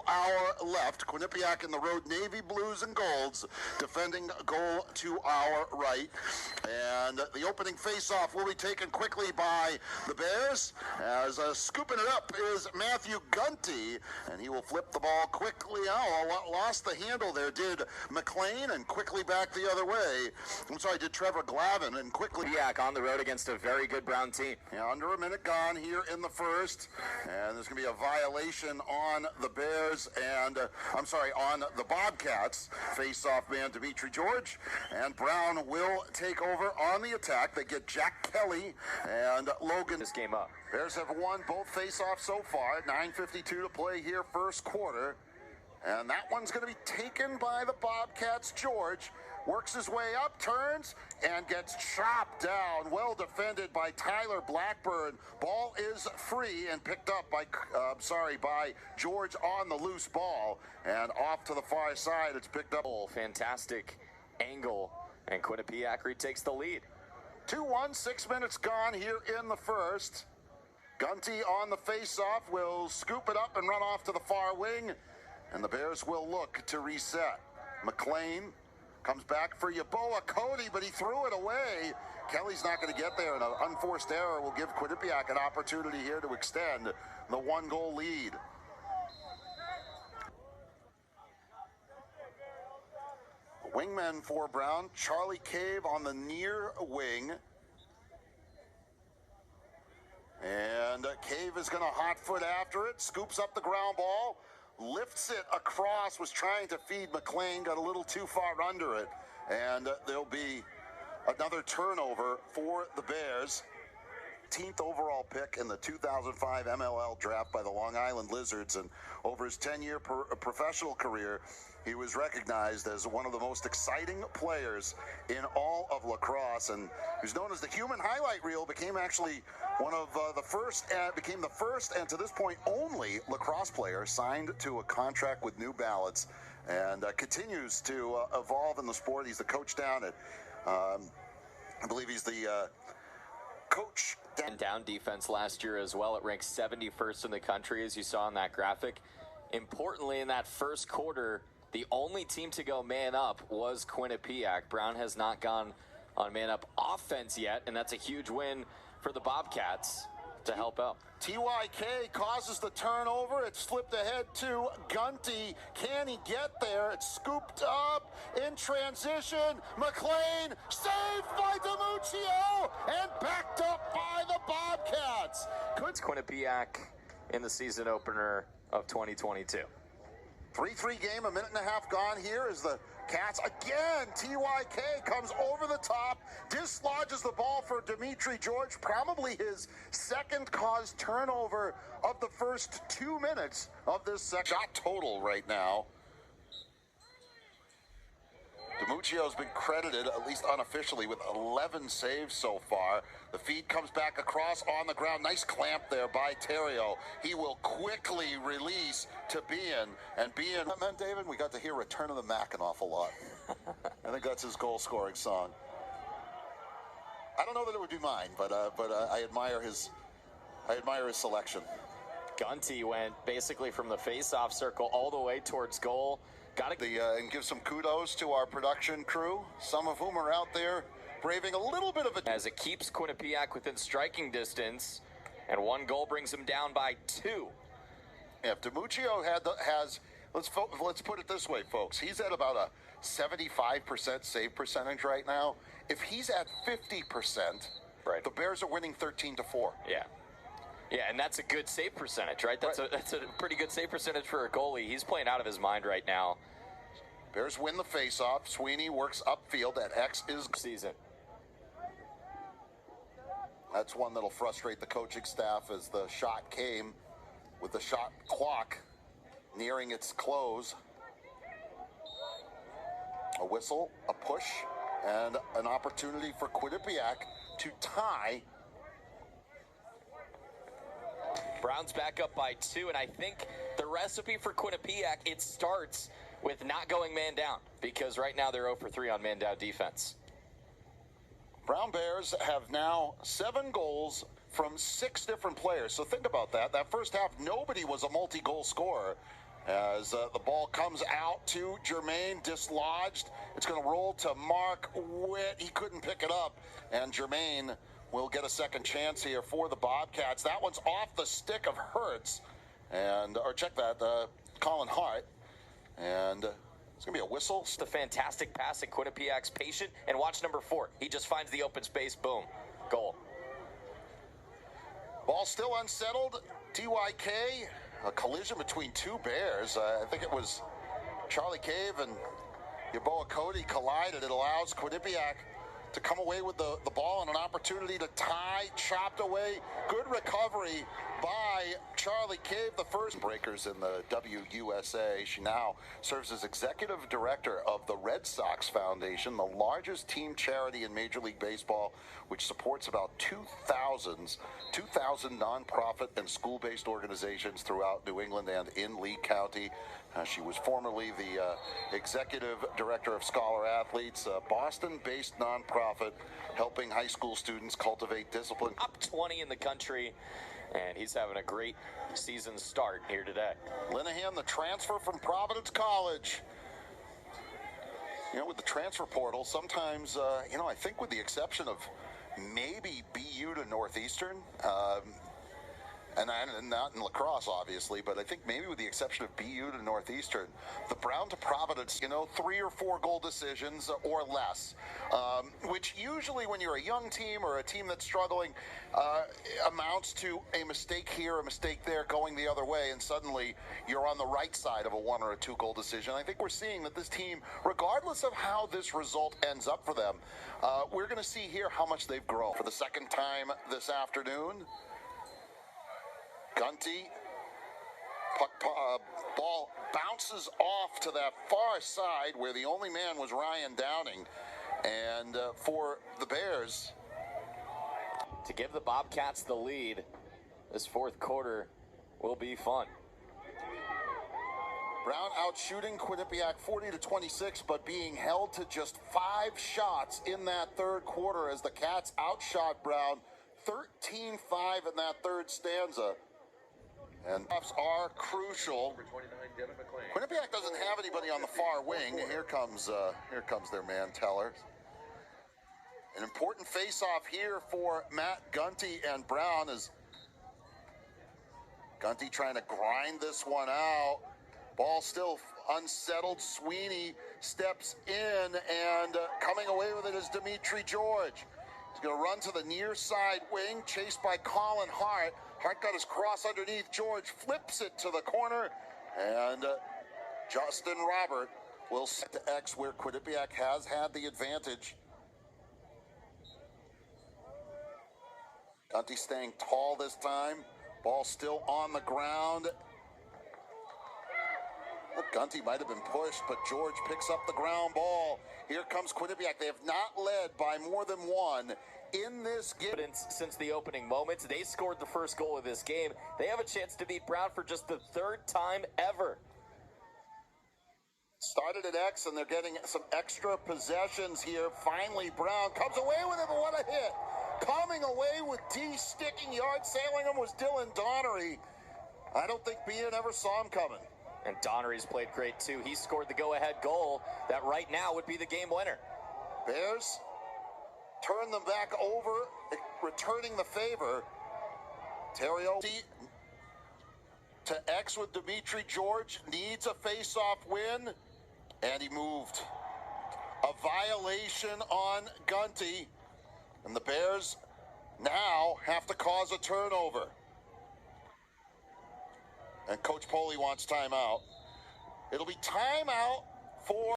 our left. Quinnipiac in the road, navy blues and golds, defending goal to our right. And the opening face-off will be taken quickly by the Bears, as scooping it up is Matthew Gunty, and he will flip the ball quickly. Oh, lost the handle there, did McLean, and quickly back the other way. I'm sorry, did Trevor Glavin, and quickly on the road against a very good Brown team. Yeah, under a minute gone here in the first, and there's going to be a violation on the Bears and, on the Bobcats. Face-off man Demitri George, and Brown will take over on the attack. They get Jack Kelly and Logan. This game up. Bears have won both face-offs so far. 9:52 to play here, first quarter. And that one's going to be taken by the Bobcats. George works his way up, turns, and gets chopped down. Well defended by Tyler Blackburn. Ball is free and picked up by George on the loose ball. And off to the far side, it's picked up. Fantastic angle, and Quinnipiac retakes the lead. 2-1, 6 minutes gone here in the first. Gunty on the face-off will scoop it up and run off to the far wing. And the Bears will look to reset. McLean comes back for Yeboah Cody, but he threw it away. Kelly's not going to get there, and an unforced error will give Quinnipiac an opportunity here to extend the one-goal lead. Wingmen for Brown, Charlie Cave on the near wing. And Cave is going to hot foot after it, scoops up the ground ball, lifts it across, was trying to feed McLean, got a little too far under it, and there'll be another turnover for the Bears. 18th overall pick in the 2005 MLL draft by the Long Island Lizards, and over his 10-year professional career, he was recognized as one of the most exciting players in all of lacrosse, and he's known as the human highlight reel. Became actually one of became the first and to this point only lacrosse player signed to a contract with New Balance, and continues to evolve in the sport. He's the coach down at, I believe he's the coach. And down defense last year as well. It ranked 71st in the country, as you saw in that graphic. Importantly, in that first quarter, the only team to go man up was Quinnipiac. Brown has not gone on man up offense yet, and that's a huge win for the Bobcats to help out. TYK causes the turnover. It's flipped ahead to Gunty. Can he get there? It's scooped up in transition. McLean saved by Demuccio and backed up by the Bobcats. It's Quinnipiac in the season opener of 2022. 3-3 game, a minute and a half gone here as the Cats again. TYK comes over the top, dislodges the ball for Demitri George, probably his second caused turnover of the first 2 minutes of this second. Shot total right now. Demuccio has been credited, at least unofficially, with 11 saves so far. The feed comes back across on the ground. Nice clamp there by Terrio. He will quickly release to Bean. And Bean, that meant, David, we got to hear Return of the Mac an awful lot. I think that's his goal-scoring song. I don't know that it would be mine, but I admire his selection. Gunty went basically from the face-off circle all the way towards goal. And give some kudos to our production crew, some of whom are out there braving a little bit of a... As it keeps Quinnipiac within striking distance, and one goal brings him down by 2. If Demuccio has, let's put it this way, folks. He's at about a 75% save percentage right now. If he's at 50%, right, the Bears are winning 13-4. Yeah. Yeah, and that's a good save percentage, right? That's a pretty good save percentage for a goalie. He's playing out of his mind right now. Bears win the faceoff. Sweeney works upfield. That X is season. That's one that'll frustrate the coaching staff as the shot came with the shot clock nearing its close. A whistle, a push, and an opportunity for Quinnipiac to tie. Brown's back up by 2, and I think the recipe for Quinnipiac, it starts with not going man down, because right now they're 0 for 3 on man down defense. Brown Bears have now 7 goals from 6 different players. So think about that. That first half, nobody was a multi-goal scorer. As the ball comes out to Jermaine, dislodged. It's going to roll to Mark Witt. He couldn't pick it up, and Jermaine will get a second chance here for the Bobcats. That one's off the stick of Hertz, or check that, Colin Hart, and it's going to be a whistle. The fantastic pass at Quinnipiac's patient, and watch number 4. He just finds the open space, boom, goal. Ball still unsettled. TYK, a collision between two Bears. I think it was Charlie Cave and Yeboah Cody collided. It allows Quinnipiac to come away with the ball and an opportunity to tie, chopped away. Good recovery by Charlie Cave, the first breakers in the WUSA. She now serves as executive director of the Red Sox Foundation, the largest team charity in Major League Baseball, which supports about 2,000 nonprofit and school-based organizations throughout New England and in Lee County. She was formerly the executive director of Scholar Athletes, a Boston-based nonprofit helping high school students cultivate discipline. Up 20 in the country, and he's having a great season start here today. Linehan, the transfer from Providence College. You know, with the transfer portal, sometimes, I think with the exception of maybe BU to Northeastern, and not in lacrosse, obviously, but I think maybe with the exception of BU to Northeastern, the Brown to Providence, 3 or 4 goal decisions or less, which usually when you're a young team or a team that's struggling, amounts to a mistake here, a mistake there, going the other way, and suddenly you're on the right side of a 1 or a 2 goal decision. I think we're seeing that this team, regardless of how this result ends up for them, we're going to see here how much they've grown. For the second time this afternoon, Gunty, ball bounces off to that far side where the only man was Ryan Downing. And for the Bears, to give the Bobcats the lead, this fourth quarter will be fun. Brown out shooting Quinnipiac 40-26, but being held to just 5 shots in that third quarter as the Cats outshot Brown 13-5 in that third stanza. And offs are crucial. Quinnipiac doesn't have anybody on the far wing. Here comes their man Teller. An important face-off here for Matt Gunty and Brown as Gunty trying to grind this one out. Ball still unsettled. Sweeney steps in, and coming away with it is Demitri George. He's going to run to the near side wing, chased by Colin Hart. Hart got his cross underneath. George flips it to the corner, and Justin Robert will set to X where Quinnipiac has had the advantage. Gunty staying tall this time. Ball still on the ground. Look, Gunty might have been pushed, but George picks up the ground ball. Here comes Quinnipiac. They have not led by more than 1 in this game. Since the opening moments, they scored the first goal of this game. They have a chance to beat Brown for just the 3rd time ever. Started at X, and they're getting some extra possessions here. Finally, Brown comes away with it, but what a hit. Coming away with D sticking yard sailing him was Dylan Donnery. I don't think Bean ever saw him coming. And Donnery's played great too. He scored the go-ahead goal that right now would be the game winner. Bears turn them back over, returning the favor. Terrio to X with Demitri George, needs a face-off win, and he moved. A violation on Gunty, and the Bears now have to cause a turnover. And Coach Poley wants timeout. It'll be timeout for